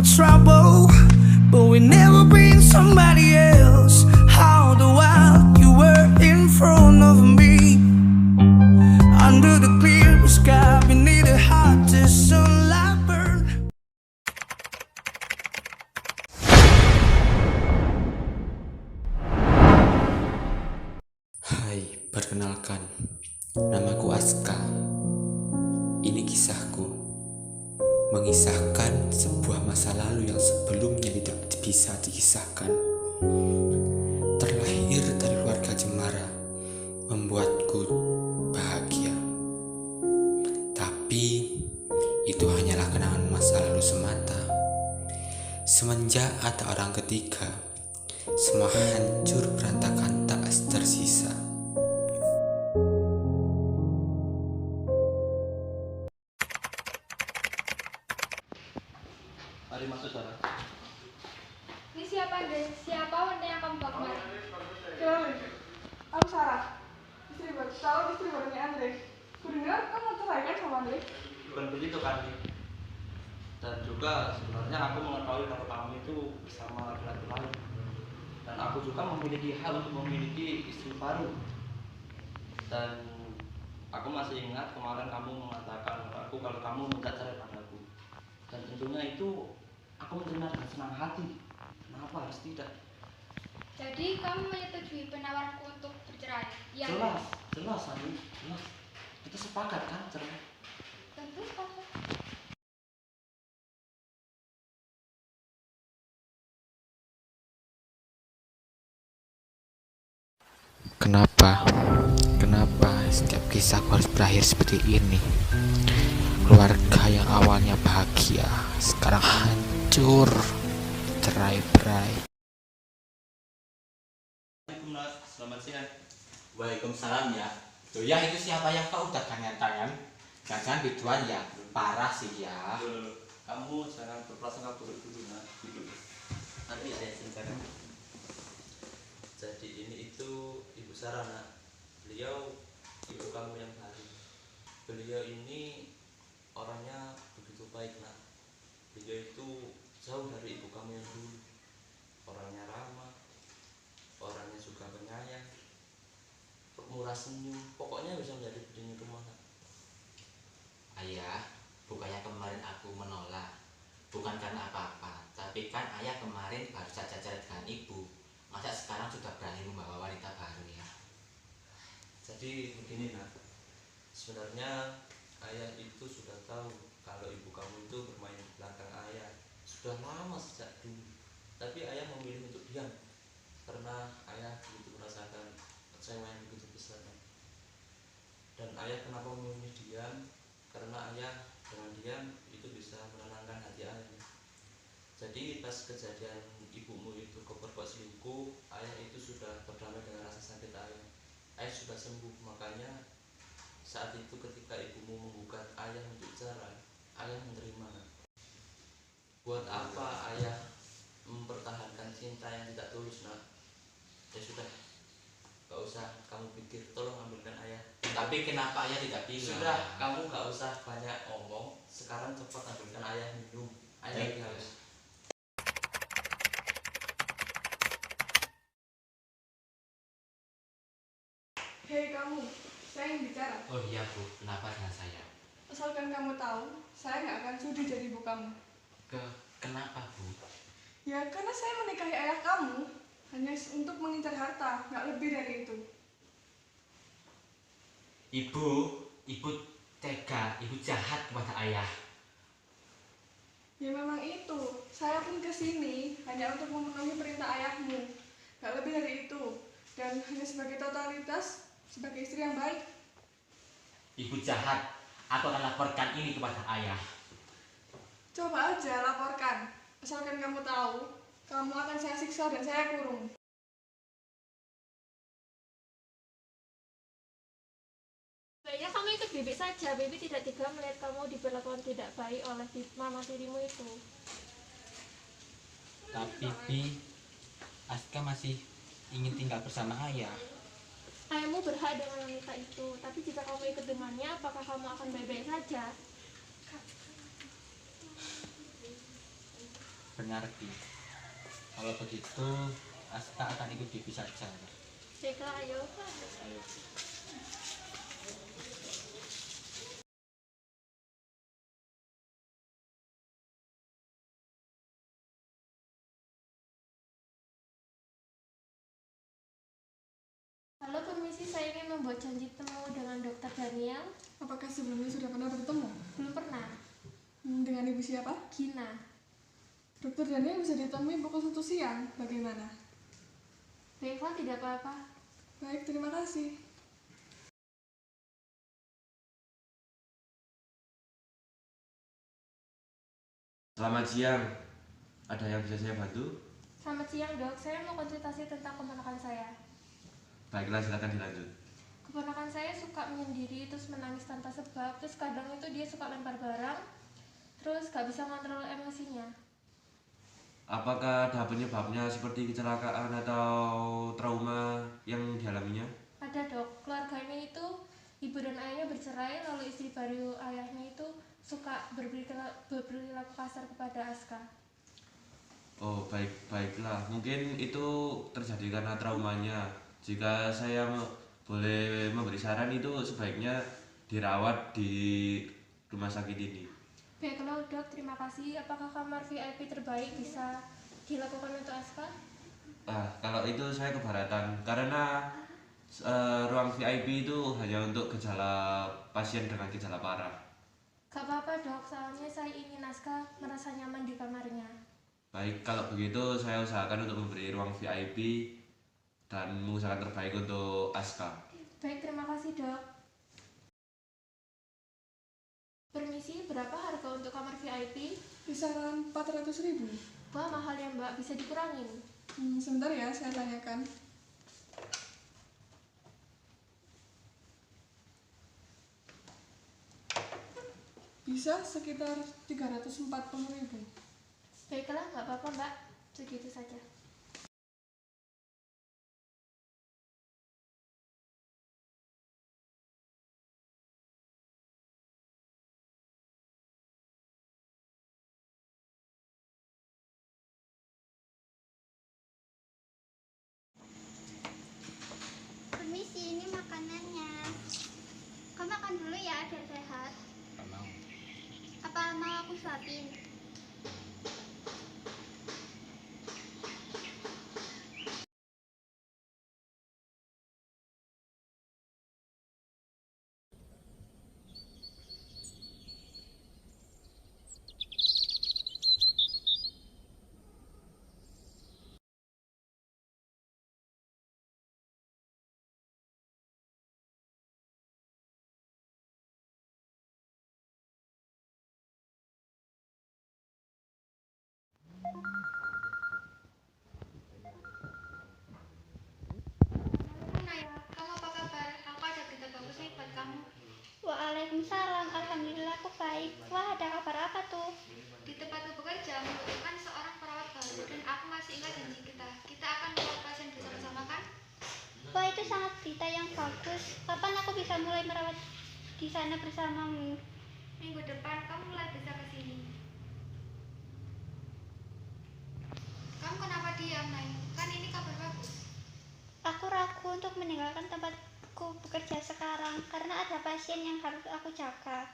trouble, but we never been somebody else. All the while you were in front of me, under the clear sky, beneath the hottest sunlight burn. Hai, perkenalkan, namaku Aska. Ini kisahku, mengisahkan sebuah masa lalu yang sebelumnya tidak bisa dikisahkan. Terlahir dari keluarga cemara, membuatku bahagia. Tapi, itu hanyalah kenangan masa lalu semata. Semenjak ada orang ketiga, semua hancur berantakan tak tersisa. Mari masuk, Sarah. Ini siapa, Andre? Siapa wanita yang kamu bawa kemari? Kenalin, aku Sarah, istri barunya Andre. Kudengar kamu cerai kan sama Andre? Bukan begitu, kan? Dan juga sebenarnya aku mengetahui kalau kamu itu bersama laki-laki lain. Dan aku juga memiliki hak untuk memiliki istri baru. Dan aku masih ingat kemarin kamu mengatakan aku kalau kamu minta cerai padaku. Dan tentunya itu aku menerima dengan senang hati. Kenapa harus tidak? Jadi kamu menyetujui penawarku untuk bercerai? Ya. Jelas, Andi. Jelas. Kita sepakat kan cerai? Tentu sepakat. Kenapa setiap kisahku harus berakhir seperti ini? Keluarga yang awalnya bahagia sekarang hancur, cerai-berai. Selamat siang. Waalaikumsalam ya. Tuh ya, itu siapa ya? Kau udah tangan-tangan. Jangan biduan ya, parah sih ya. Kamu jangan berprasangka buruk dulu, nah. Nanti saya ceritakan. Jadi ini itu Ibu Sarah, nak. Beliau ibu kamu yang baru. Beliau ini orangnya begitu baik, nak. Beliau itu jauh dari ibu kamu yang dulu. Orangnya ramah, orangnya suka penyayang, murah senyum, pokoknya bisa menjadi pendingin rumah, nak. Ayah, bukannya kemarin aku menolak. Bukan karena apa-apa, tapi kan ayah kemarin baru saja cerai dengan ibu. Masa sekarang sudah berani membawa wanita baru ya? Jadi begini, nak. Sebenarnya ayah itu sudah tahu kalau ibu kamu itu bermain di belakang ayah sudah lama sejak dulu. Tapi ayah memilih untuk diam karena ayah begitu merasakan kecewa yang begitu besar, nak. Dan ayah kenapa memilih diam? Karena ayah dengan diam itu bisa menenangkan hati ayah. Jadi pas kejadian ibumu itu kepergok selingkuh, ayah itu sudah berdamai dengan rasa sakit ayah. Ayah sudah sembuh, makanya saat itu ketika ibumu menggugat ayah untuk cerai, ayah menerima. Buat apa ayah mempertahankan cinta yang tidak tulus, nak? Ya sudah, gak usah kamu pikir, tolong ambilkan ayah. Tapi kenapa ayah tidak bilang? Sudah, kamu gak usah banyak ngomong. Sekarang cepat ambilkan ayah minum. Ayah lagi haus. Hei kamu, saya ingin bicara. Oh iya Bu, kenapa dengan saya? Asalkan kamu tahu, saya nggak akan sudi jadi ibu kamu. Kenapa Bu? Ya karena saya menikahi ayah kamu hanya untuk mengincar harta, nggak lebih dari itu. Ibu tega, ibu jahat kepada ayah. Ya memang itu, saya pun kesini hanya untuk memenuhi perintah ayahmu, nggak lebih dari itu. Dan hanya sebagai totalitas, sebagai istri yang baik. Ibu jahat, aku akan laporkan ini kepada ayah. Coba aja laporkan, asalkan kamu tahu, kamu akan saya siksa dan saya kurung. Baiknya kamu ikut Bibi saja. Bibi tidak tega melihat kamu diperlakukan tidak baik oleh mama tirimu itu. Tapi Bi, Aska masih ingin tinggal bersama ayah. Ayahmu berhak dengan wanita itu. Tapi jika kamu ikut dengannya, apakah kamu akan baik-baik saja? Benar, Bi. Kalau begitu, Aska akan ikut Bibi saja. Baiklah, ayo. Ayo. Halo, permisi, saya ingin membuat janji temu dengan Dokter Daniel. Apakah sebelumnya sudah pernah bertemu? Belum pernah. Dengan ibu siapa? Gina. Dokter Daniel bisa ditemui pukul 1 siang. Bagaimana? Baiklah, tidak apa-apa. Baik, terima kasih. Selamat siang. Ada yang bisa saya bantu? Selamat siang, Dok. Saya mau konsultasi tentang keponakan saya. Baiklah, silakan dilanjut. Keponakan saya suka menyendiri, terus menangis tanpa sebab, terus kadang itu dia suka lempar barang, terus gak bisa ngontrol emosinya. Apakah ada penyebabnya seperti kecelakaan atau trauma yang dialaminya? Ada, Dok. Keluarganya itu ibu dan ayahnya bercerai, lalu istri baru ayahnya itu suka berperilaku kasar kepada Aska. Oh, baiklah. Mungkin itu terjadi karena traumanya. Jika saya boleh memberi saran, itu sebaiknya dirawat di rumah sakit ini. Baiklah, Dok. Terima kasih. Apakah kamar VIP terbaik bisa dilakukan untuk Aska? Kalau itu saya keberatan karena ruang VIP itu hanya untuk gejala pasien dengan gejala parah. Gak apa-apa, Dok. Soalnya saya ingin Aska merasa nyaman di kamarnya. Baik, kalau begitu saya usahakan untuk memberi ruang VIP dan mengusahakan terbaik untuk Aska. Baik, terima kasih, Dok. Permisi, berapa harga untuk kamar VIP? Kisaran 400.000. Wah, mahal ya, Mbak. Bisa dikurangin? Sebentar ya, saya tanyakan. Bisa sekitar 340.000. Baiklah, nggak apa-apa, Mbak. Segitu saja. Permisi, ini makanannya. Kau makan dulu ya, agar sehat. Gak mau. Apa mau aku suapin? Naya, kamu apa kabar? Aku ada berita bagus nih buat kamu. Waalaikumsalam, alhamdulillah aku baik. Wah, ada kabar apa tuh? Di tempatku bekerja membutuhkan seorang perawat baru dan aku masih ingat janji kita. Kita akan merawat pasien bersama-sama kan? Wah, itu sangat berita yang bagus. Kapan aku bisa mulai merawat di sana bersamamu? Minggu depan kamu mulai bisa ke sini. Kamu kenapa diam, Nay? Kan ini kabar bagus. Aku ragu untuk meninggalkan tempatku bekerja sekarang karena ada pasien yang harus aku jaga.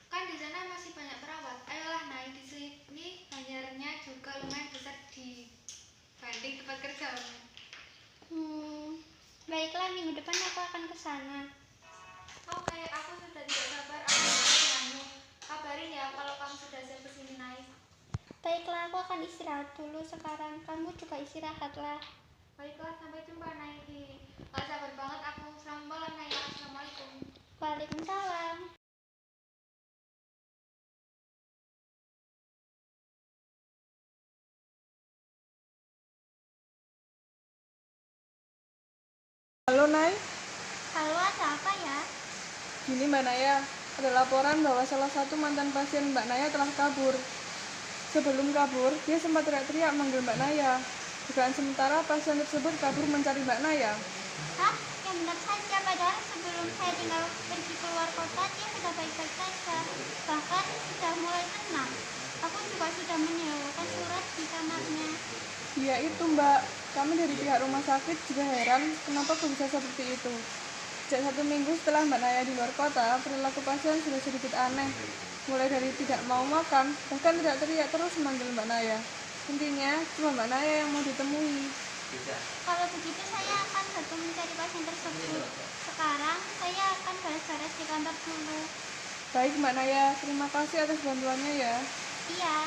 Kan di sana masih banyak perawat. Ayolah, Nay, di sini bayarnya juga lumayan besar dibanding tempat kerjamu. Baiklah, minggu depan aku akan ke sana. Oke, aku sudah tidak sabar akan bertemu denganmu. Kabarin ya kalau kamu sudah siap ke sini, Nay. Baiklah, aku akan istirahat dulu sekarang. Kamu juga istirahatlah. Baiklah, sampai jumpa, Nay. Gak sabar banget aku. Selamat malam, Nay. Assalamualaikum. Waalaikumsalam. Halo, Nay. Halo, ada apa ya? Gini, Mbak Naya. Ada laporan bahwa salah satu mantan pasien Mbak Naya telah kabur. Sebelum kabur, dia sempat teriak-teriak manggil Mbak Naya. Dugaan sementara pasien tersebut kabur mencari Mbak Naya. Hah? Yang benar saja, padahal sebelum saya tinggal pergi keluar kota, dia sudah baik-baik saja. Bahkan sudah mulai tenang. Aku juga sudah menyewakan surat di kamarnya. Ya itu mbak, kami dari pihak rumah sakit juga heran kenapa kok bisa seperti itu. Sejak 1 minggu setelah Mbak Naya di luar kota, perilaku pasien sudah sedikit aneh. Mulai dari tidak mau makan, bahkan teriak-teriak terus memanggil Mbak Naya. Intinya, cuma Mbak Naya yang mau ditemui. Kalau begitu saya akan bantu mencari pasien tersebut. Sekarang saya akan beres-beres di kantor dulu. Baik Mbak Naya, terima kasih atas bantuannya ya. Iya.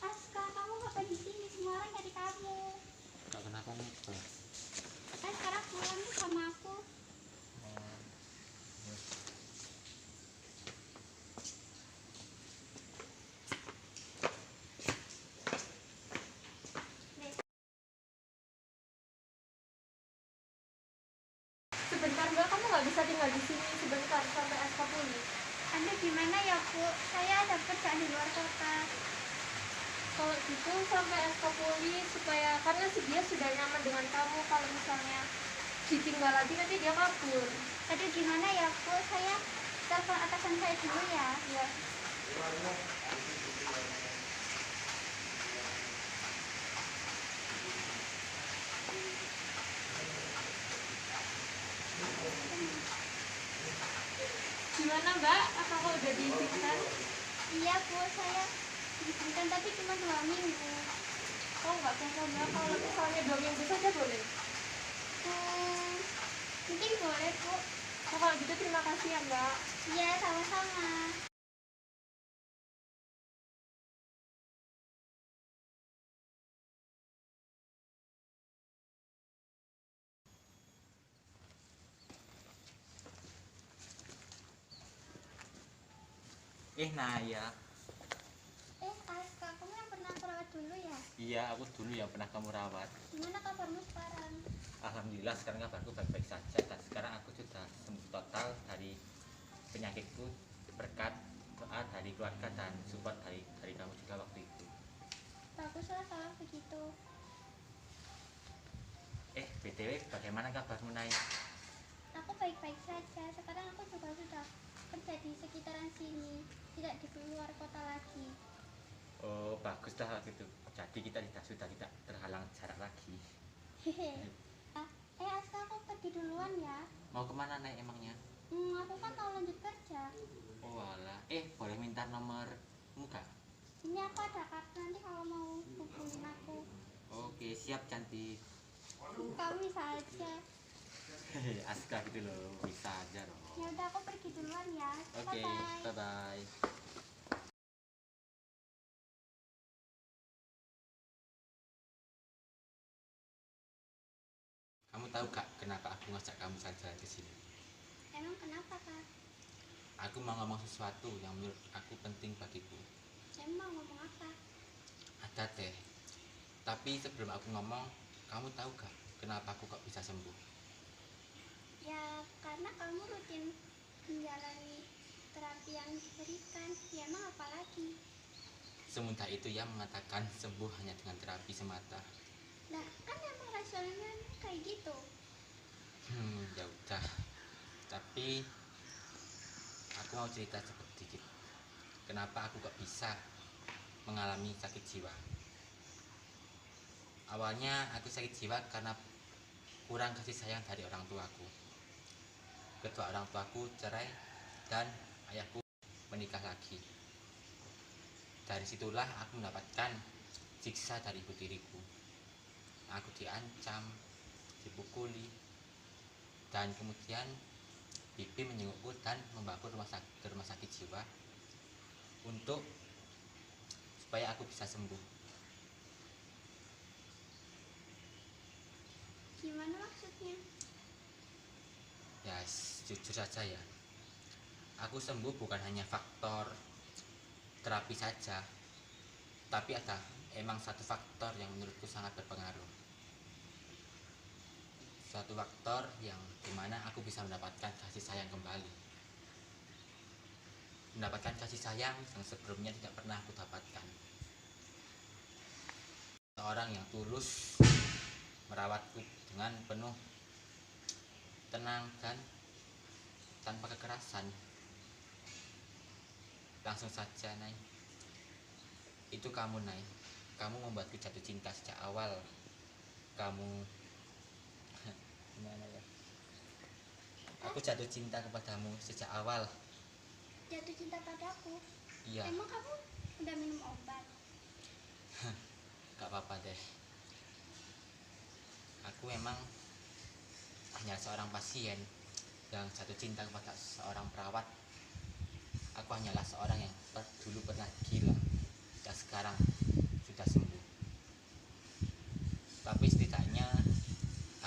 Aska, kamu ngapain di sini? Semua orang cari kamu. Gak kenapa ngapa. Sekarang pulang nih sama aku. Sebentar Mbak, kamu nggak bisa tinggal di sini sebentar sampai Aska pulih. Anda gimana ya Bu? Saya ada kerjaan di luar kota. Kalau gitu sampai Aska pulih supaya karena dia sudah nyaman dengan kamu. Kalau misalnya ditinggal lagi nanti dia kabur. Aduh gimana ya Bu? Saya telepon atasan saya dulu ya. Ya. Gimana Mbak? Apakah udah diizinkan? Iya Bu, saya diizinkan tapi cuma 2 minggu. Oh nggak apa-apa Mbak, kalau misalnya 2 minggu saja boleh. Mungkin boleh Bu. Oh, kalau gitu terima kasih ya Mbak. Iya sama-sama. Naya. Aska, kamu yang pernah aku rawat dulu ya? Iya, aku dulu yang pernah kamu rawat. Gimana kabarmu sekarang? Alhamdulillah sekarang kabarku baik-baik saja dan sekarang aku sudah sembuh total dari penyakitku berkat doa dari keluarga dan support dari kamu juga waktu itu. Baguslah kalau begitu. BTW bagaimana kabarmu Nay? Aku baik-baik saja. Sekarang aku juga sudah kerja di sekitaran sini, tidak di luar kota lagi. Oh bagus dah gitu. Jadi kita sudah tidak terhalang jarak lagi. Hehe. Aska, aku pergi duluan ya. Mau kemana Nay emangnya? Aku kan mau lanjut kerja. Oh alah. Boleh minta nomormu gak? Ini aku ada kartu, nanti kalau mau hubungin aku. Oke siap cantik. Kamu bisa aja. Aska gitu loh, bisa aja loh. Ya udah aku pergi duluan ya. Oke, Bye-bye. bye-bye. Kamu tahu gak kenapa aku ngajak kamu jalan-jalan ke sini? Emang kenapa Kak? Aku mau ngomong sesuatu yang menurut aku penting bagiku. Emang ngomong apa? Ada teh. Tapi sebelum aku ngomong, kamu tahu gak kenapa aku kok bisa sembuh? Ya karena kamu rutin menjalani terapi yang diberikan. Ya emang apa lagi? Semudah itu ya mengatakan sembuh hanya dengan terapi semata. Nah kan emang rasionalnya kayak gitu. Ya udah. Tapi aku mau cerita sedikit. Kenapa aku kok bisa mengalami sakit jiwa? Awalnya aku sakit jiwa karena kurang kasih sayang dari orang tuaku. Kedua orang tuaku cerai dan ayahku menikah lagi. Dari situlah aku mendapatkan siksa dari ibu tiriku. Aku diancam, dipukuli, dan kemudian bibi menjengukku dan membawaku ke rumah sakit jiwa untuk supaya aku bisa sembuh. Gimana maksudnya? Ya jujur saja ya, aku sembuh bukan hanya faktor terapi saja, tapi ada emang satu faktor yang menurutku sangat berpengaruh. Suatu faktor yang dimana aku bisa mendapatkan kasih sayang kembali. mendapatkan kasih sayang yang sebelumnya tidak pernah aku dapatkan. Seorang yang tulus merawatku dengan penuh tenang dan tanpa kekerasan. Langsung saja, Nay. Itu kamu, Nay. Kamu membuatku jatuh cinta sejak awal. Kamu gimana ya? Aku jatuh cinta kepadamu sejak awal. Jatuh cinta padaku? Iya. Emang kamu udah minum obat? Gak apa-apa deh. Aku memang hanya seorang pasien yang jatuh cinta kepada seorang perawat. Aku hanyalah seorang yang dulu pernah gila dan sekarang sudah sembuh. Tapi setidaknya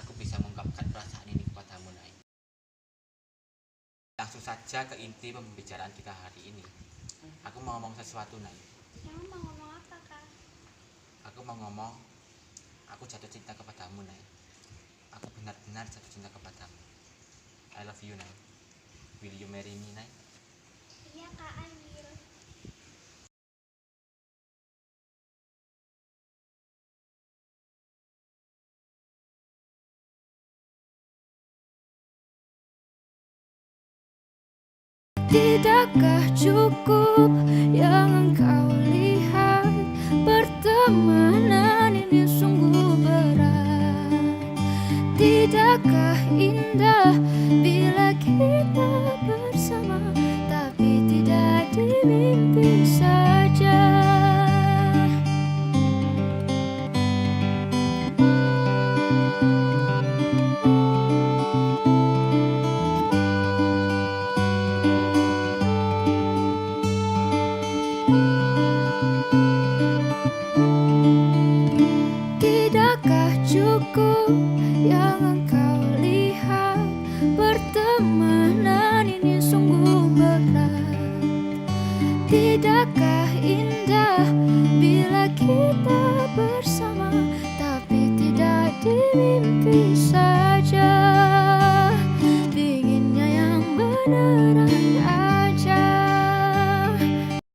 aku bisa mengungkapkan perasaan ini kepadamu, Nay. Langsung saja ke inti pembicaraan kita hari ini. Aku mau ngomong sesuatu, Nay. Kamu mau ngomong apa, Kak? Aku mau ngomong, aku jatuh cinta kepadamu, Nay. Aku benar-benar jatuh cinta kepadamu. I love you, Nay. Will you marry me, Nay? Iya, Kak, I will. Tidakkah cukup yang engkau lihat? Pertemanan ini sungguh berat. Tidakkah indah bila kita bersama, tapi tidak di mimpi saja. Tidakkah cukup yang engkau lihat? Pertemanan ini sungguh berat. Tidakkah indah bila kita bersama, tapi tidak di mimpi saja.